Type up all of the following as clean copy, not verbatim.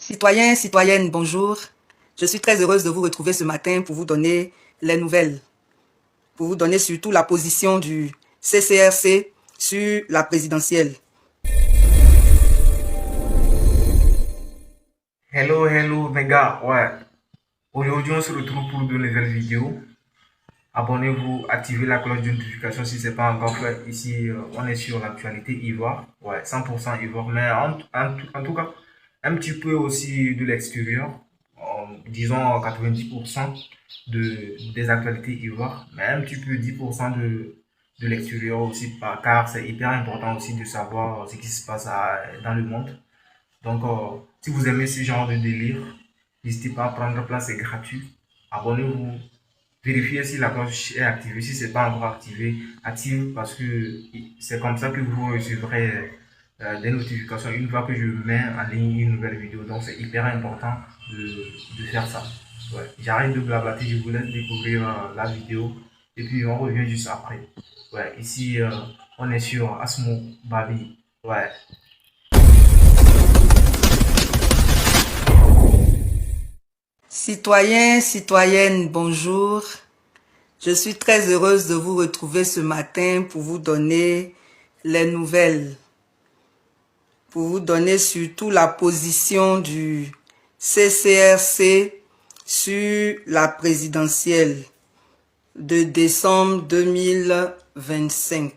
Citoyens, citoyennes, bonjour. Je suis très heureuse de vous retrouver ce matin pour vous donner les nouvelles, pour vous donner surtout la position du CCRC sur la présidentielle. Hello, hello les gars, ouais. Aujourd'hui, on se retrouve pour de nouvelles vidéos. Abonnez-vous, activez la cloche de notification si ce n'est pas encore fait. Ici, on est sur l'actualité Ivoire. Ouais, 100% Ivoire, mais en tout cas, un petit peu aussi de l'extérieur. Disons 90% des actualités Ivoire, mais un petit peu 10% de l'extérieur aussi, car c'est hyper important aussi de savoir ce qui se passe dans le monde. Donc, si vous aimez ce genre de délire, n'hésitez pas à prendre place, c'est gratuit. Abonnez-vous, vérifiez si la cloche est activée. Si ce n'est pas encore activé, active parce que c'est comme ça que vous recevrez des notifications une fois que je mets en ligne une nouvelle vidéo. Donc, c'est hyper important de faire ça. Ouais. J'arrête de blablater, je vous laisse découvrir la vidéo et puis on revient juste après. Ouais, ici, on est sur Asmo Babi. Ouais. Citoyens, citoyennes, bonjour. Je suis très heureuse de vous retrouver ce matin pour vous donner les nouvelles, pour vous donner surtout la position du CCRC sur la présidentielle de décembre 2025.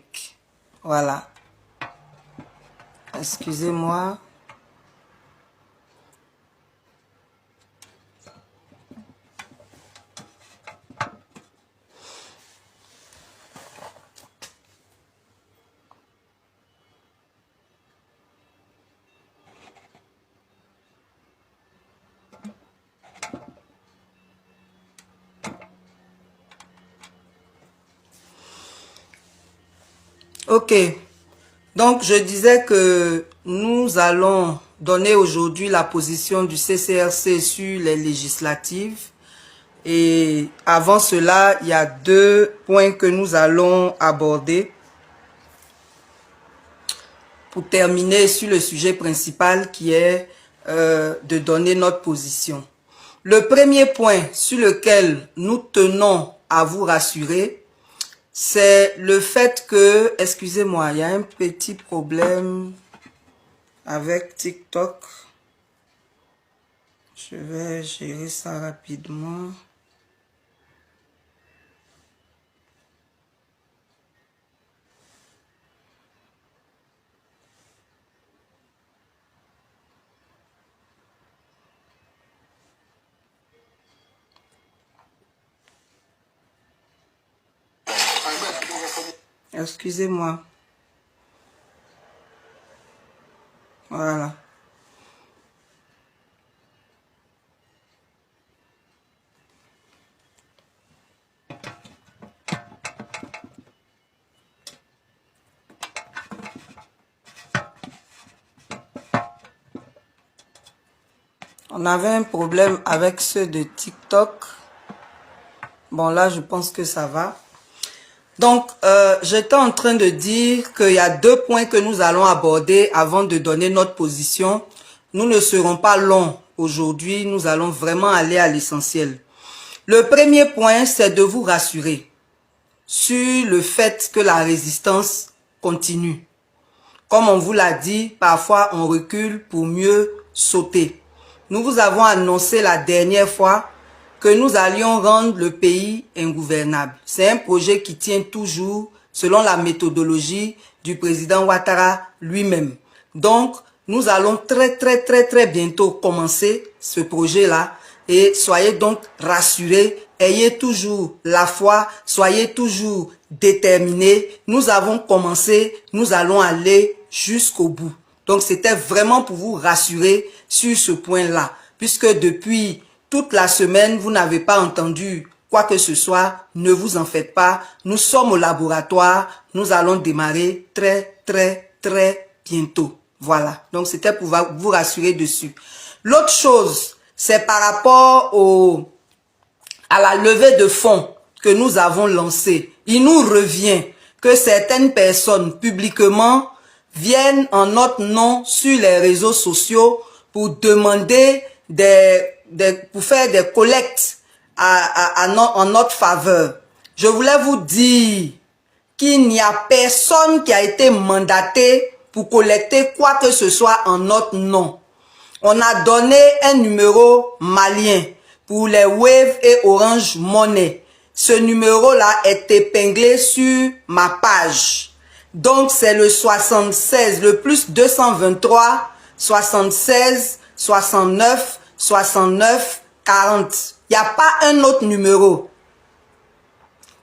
Voilà. Excusez-moi. Ok. Donc, je disais que nous allons donner aujourd'hui la position du CCRC sur les législatives. Et avant cela, il y a deux points que nous allons aborder pour terminer sur le sujet principal qui est de donner notre position. Le premier point sur lequel nous tenons à vous rassurer, c'est le fait que, excusez-moi, il y a un petit problème avec TikTok. Je vais gérer ça rapidement. Excusez-moi. Voilà. On avait un problème avec ceux de TikTok. Bon, là, je pense que ça va. Donc, j'étais en train de dire qu'il y a deux points que nous allons aborder avant de donner notre position. Nous ne serons pas longs aujourd'hui, nous allons vraiment aller à l'essentiel. Le premier point, c'est de vous rassurer sur le fait que la résistance continue. Comme on vous l'a dit, parfois on recule pour mieux sauter. Nous vous avons annoncé la dernière fois que nous allions rendre le pays ingouvernable. C'est un projet qui tient toujours selon la méthodologie du président Ouattara lui-même. Donc, nous allons très bientôt commencer ce projet-là et soyez donc rassurés, ayez toujours la foi, soyez toujours déterminés. Nous avons commencé, nous allons aller jusqu'au bout. Donc, c'était vraiment pour vous rassurer sur ce point-là, puisque depuis toute la semaine, vous n'avez pas entendu quoi que ce soit, ne vous en faites pas. Nous sommes au laboratoire, nous allons démarrer très bientôt. Voilà, donc c'était pour vous rassurer dessus. L'autre chose, c'est par rapport à la levée de fonds que nous avons lancée. Il nous revient que certaines personnes publiquement viennent en notre nom sur les réseaux sociaux pour demander pour faire des collectes en notre faveur. Je voulais vous dire qu'il n'y a personne qui a été mandaté pour collecter quoi que ce soit en notre nom. On a donné un numéro malien pour les Wave et Orange Money. Ce numéro-là est épinglé sur ma page. Donc, c'est le 76, le plus 223, 76, 69, 69, 40. Il n'y a pas un autre numéro.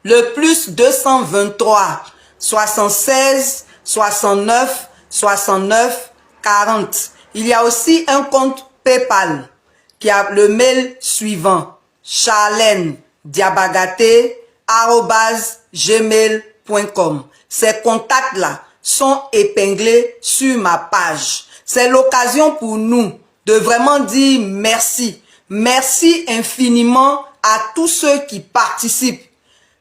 Le plus 223, 76, 69, 69, 40. Il y a aussi un compte PayPal qui a le mail suivant: charlène-diabagaté@gmail.com. Ces contacts-là sont épinglés sur ma page. C'est l'occasion pour nous de vraiment dire merci. Merci infiniment à tous ceux qui participent.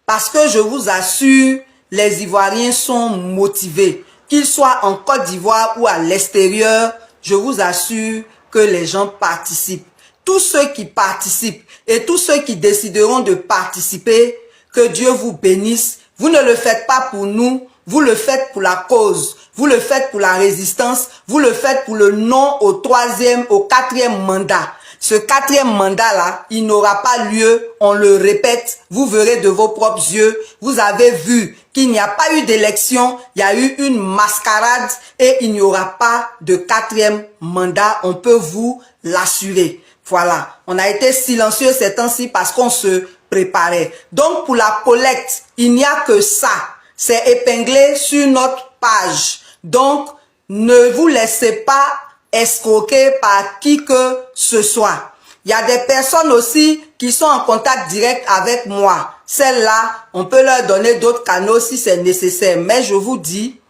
Parce que je vous assure, les Ivoiriens sont motivés. Qu'ils soient en Côte d'Ivoire ou à l'extérieur, je vous assure que les gens participent. Tous ceux qui participent et tous ceux qui décideront de participer, que Dieu vous bénisse. Vous ne le faites pas pour nous, vous le faites pour la cause, vous le faites pour la résistance, vous le faites pour le non au 3e, au 4e mandat. Ce 4e mandat-là, il n'aura pas lieu, on le répète, vous verrez de vos propres yeux, vous avez vu qu'il n'y a pas eu d'élection, il y a eu une mascarade et il n'y aura pas de 4e mandat, on peut vous l'assurer. Voilà, on a été silencieux ces temps-ci parce qu'on se préparait. Donc pour la collecte, il n'y a que ça, c'est épinglé sur notre page. Donc ne vous laissez pas escroquer par qui que ce soit. Il y a des personnes aussi qui sont en contact direct avec moi. Celles-là, on peut leur donner d'autres canaux si c'est nécessaire. Mais je vous dis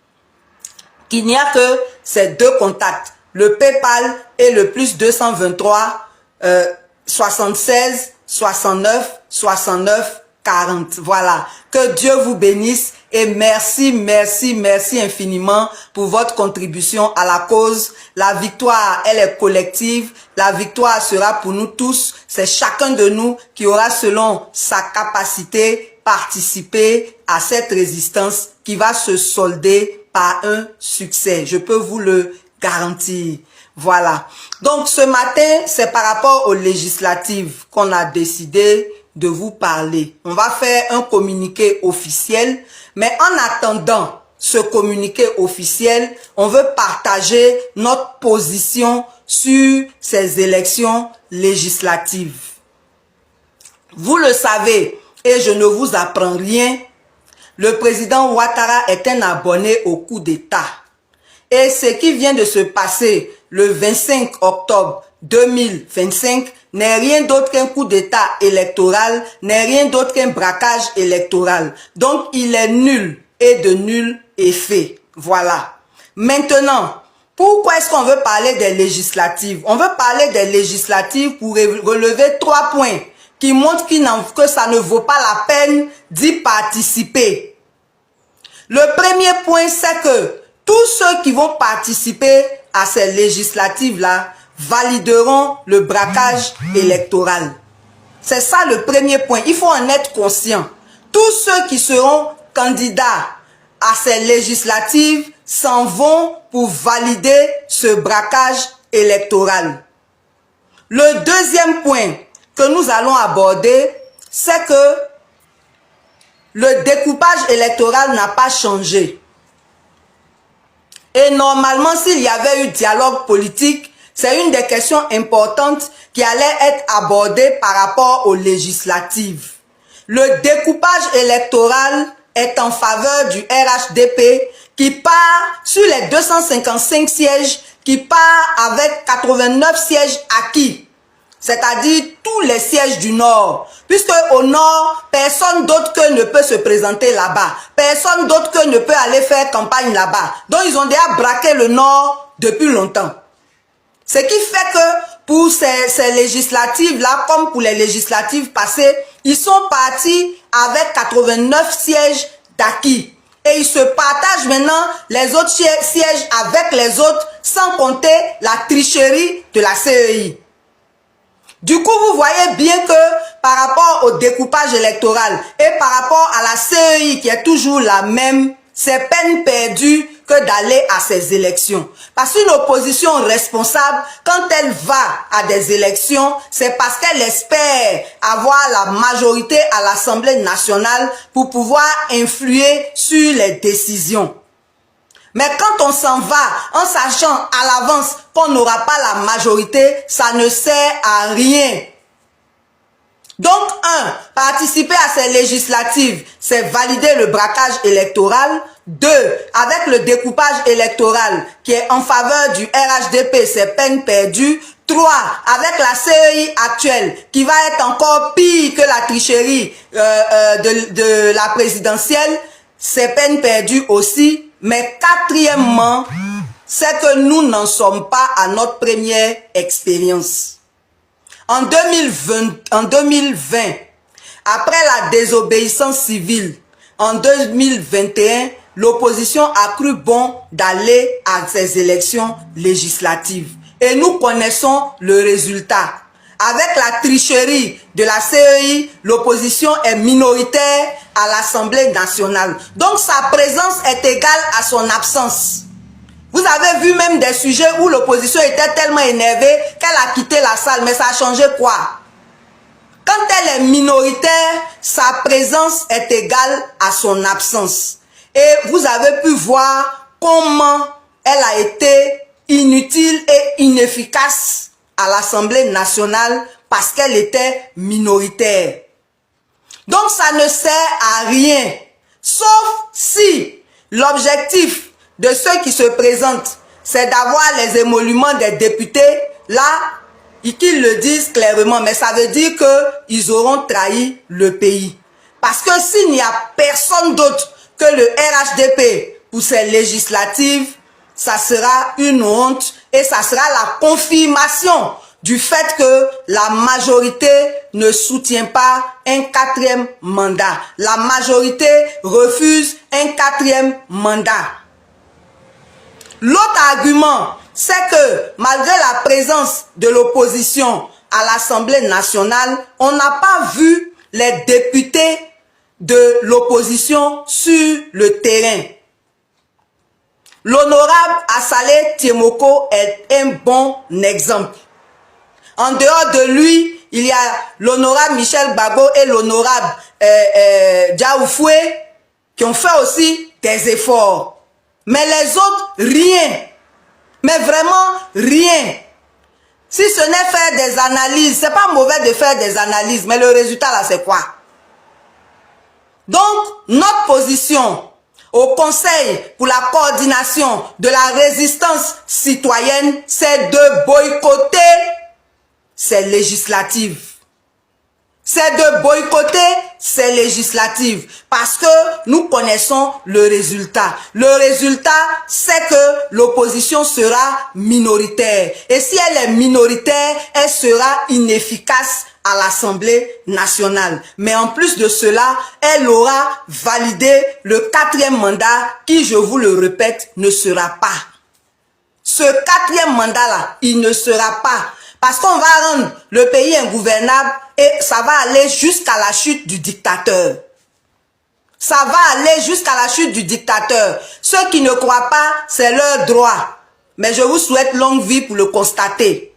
qu'il n'y a que ces deux contacts. Le PayPal et le plus 223 76 69 69 40. Voilà. Que Dieu vous bénisse et merci, merci, merci infiniment pour votre contribution à la cause. La victoire, elle est collective. La victoire sera pour nous tous. C'est chacun de nous qui aura, selon sa capacité, participé à cette résistance qui va se solder par un succès. Je peux vous le garantir. Voilà. Donc ce matin, c'est par rapport aux législatives qu'on a décidé de vous parler. On va faire un communiqué officiel, mais en attendant ce communiqué officiel, on veut partager notre position sur ces élections législatives. Vous le savez, et je ne vous apprends rien, le président Ouattara est un abonné au coup d'État. Et ce qui vient de se passer le 25 octobre 2025 n'est rien d'autre qu'un coup d'État électoral, n'est rien d'autre qu'un braquage électoral. Donc, il est nul et de nul effet. Voilà. Maintenant, pourquoi est-ce qu'on veut parler des législatives? On veut parler des législatives pour relever 3 points qui montrent que ça ne vaut pas la peine d'y participer. Le premier point, c'est que tous ceux qui vont participer à ces législatives-là valideront le braquage électoral. C'est ça le premier point. Il faut en être conscient. Tous ceux qui seront candidats à ces législatives s'en vont pour valider ce braquage électoral. Le deuxième point que nous allons aborder, c'est que le découpage électoral n'a pas changé. Et normalement, s'il y avait eu dialogue politique, c'est une des questions importantes qui allait être abordée par rapport aux législatives. Le découpage électoral est en faveur du RHDP qui part sur les 255 sièges, qui part avec 89 sièges acquis. C'est-à-dire tous les sièges du Nord. Puisque au Nord, personne d'autre que ne peut se présenter là-bas. Personne d'autre que ne peut aller faire campagne là-bas. Donc ils ont déjà braqué le Nord depuis longtemps. Ce qui fait que pour ces législatives-là, comme pour les législatives passées, ils sont partis avec 89 sièges d'acquis. Et ils se partagent maintenant les autres sièges avec les autres, sans compter la tricherie de la CEI. Du coup, vous voyez bien que par rapport au découpage électoral et par rapport à la CEI qui est toujours la même, c'est peine perdue que d'aller à ces élections. Parce qu'une opposition responsable, quand elle va à des élections, c'est parce qu'elle espère avoir la majorité à l'Assemblée nationale pour pouvoir influer sur les décisions. Mais quand on s'en va en sachant à l'avance qu'on n'aura pas la majorité, ça ne sert à rien. Donc, participer à ces législatives, c'est valider le braquage électoral. 2, avec le découpage électoral qui est en faveur du RHDP, c'est peine perdue. 3, avec la CEI actuelle qui va être encore pire que la tricherie de la présidentielle, c'est peine perdue aussi. Mais quatrièmement, c'est que nous n'en sommes pas à notre première expérience. En 2020, après la désobéissance civile, en 2021, l'opposition a cru bon d'aller à ces élections législatives. Et nous connaissons le résultat. Avec la tricherie de la CEI, l'opposition est minoritaire à l'Assemblée nationale. Donc sa présence est égale à son absence. Vous avez vu même des sujets où l'opposition était tellement énervée qu'elle a quitté la salle. Mais ça a changé quoi? Quand elle est minoritaire, sa présence est égale à son absence. Et vous avez pu voir comment elle a été inutile et inefficace à l'Assemblée nationale parce qu'elle était minoritaire. Donc ça ne sert à rien. Sauf si l'objectif de ceux qui se présentent, c'est d'avoir les émoluments des députés, là, qu'ils le disent clairement, mais ça veut dire qu'ils auront trahi le pays. Parce que s'il n'y a personne d'autre que le RHDP pour ces législatives, ça sera une honte et ça sera la confirmation du fait que la majorité ne soutient pas un 4e mandat. La majorité refuse un 4e mandat. L'autre argument, c'est que malgré la présence de l'opposition à l'Assemblée nationale, on n'a pas vu les députés de l'opposition sur le terrain. L'honorable Assalé Tiemoko est un bon exemple. En dehors de lui, il y a l'honorable Michel Gbagbo et l'honorable Diaoufoué qui ont fait aussi des efforts. Mais les autres, rien. Mais vraiment, rien. Si ce n'est faire des analyses, c'est pas mauvais de faire des analyses, mais le résultat là, c'est quoi? Donc, notre position au Conseil pour la coordination de la résistance citoyenne, c'est de boycotter ces législatives. C'est de boycotter ces législatives parce que nous connaissons le résultat. Le résultat, c'est que l'opposition sera minoritaire. Et si elle est minoritaire, elle sera inefficace à l'Assemblée nationale. Mais en plus de cela, elle aura validé le 4e mandat qui, je vous le répète, ne sera pas. Ce 4e mandat-là, il ne sera pas. Parce qu'on va rendre le pays ingouvernable et ça va aller jusqu'à la chute du dictateur. Ça va aller jusqu'à la chute du dictateur. Ceux qui ne croient pas, c'est leur droit. Mais je vous souhaite longue vie pour le constater.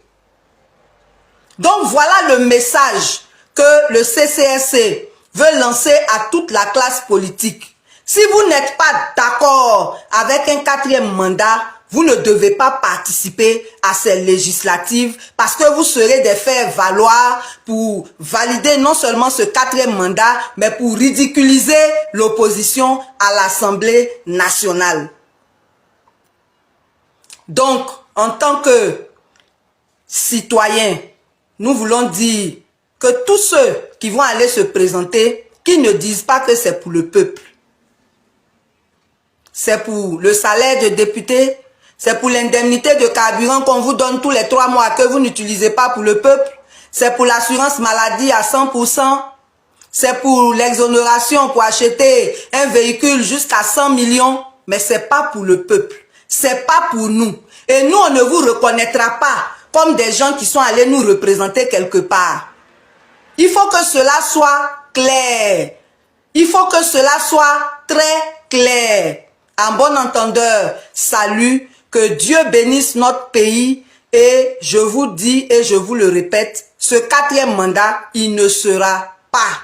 Donc voilà le message que le CCSC veut lancer à toute la classe politique. Si vous n'êtes pas d'accord avec un 4e mandat, vous ne devez pas participer à ces législatives parce que vous serez des faire-valoir pour valider non seulement ce 4e mandat, mais pour ridiculiser l'opposition à l'Assemblée nationale. Donc, en tant que citoyens, nous voulons dire que tous ceux qui vont aller se présenter, qui ne disent pas que c'est pour le peuple. C'est pour le salaire de député, c'est pour l'indemnité de carburant qu'on vous donne tous les 3 mois que vous n'utilisez pas pour le peuple. C'est pour l'assurance maladie à 100%. c'est pour l'exonération, pour acheter un véhicule jusqu'à 100 millions, mais c'est pas pour le peuple, c'est pas pour nous. Et nous, on ne vous reconnaîtra pas comme des gens qui sont allés nous représenter quelque part. Il faut que cela soit clair. Il faut que cela soit très clair. En bon entendeur, salut, que Dieu bénisse notre pays et je vous dis et je vous le répète, ce 4e mandat, il ne sera pas.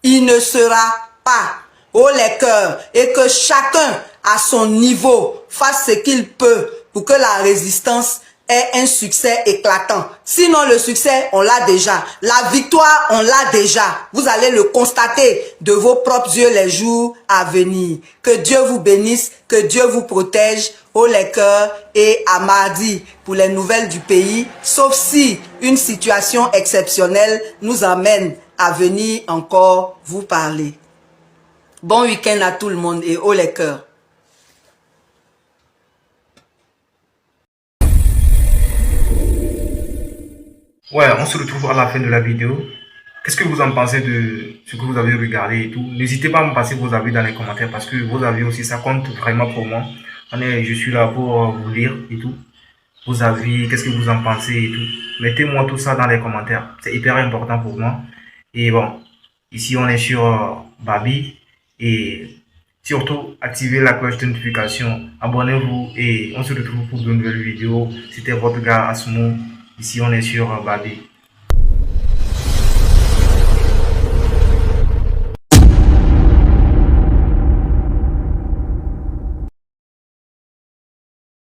Il ne sera pas. Oh les cœurs, et que chacun à son niveau fasse ce qu'il peut pour que la résistance ait un succès éclatant. Sinon le succès, on l'a déjà. La victoire, on l'a déjà. Vous allez le constater de vos propres yeux les jours à venir. Que Dieu vous bénisse, que Dieu vous protège. Oh les cœurs, et à mardi pour les nouvelles du pays, sauf si une situation exceptionnelle nous amène à venir encore vous parler. Bon week-end à tout le monde et oh les cœurs. Ouais, on se retrouve à la fin de la vidéo. Qu'est-ce que vous en pensez de ce que vous avez regardé et tout? N'hésitez pas à me passer vos avis dans les commentaires parce que vos avis aussi, ça compte vraiment pour moi. Je suis là pour vous lire et tout. Vos avis, qu'est-ce que vous en pensez et tout. Mettez-moi tout ça dans les commentaires. C'est hyper important pour moi. Et bon, ici on est sur Babi. Et surtout, activez la cloche de notification. Abonnez-vous et on se retrouve pour de nouvelles vidéos. C'était votre gars Asmo. Ici on est sur Babi.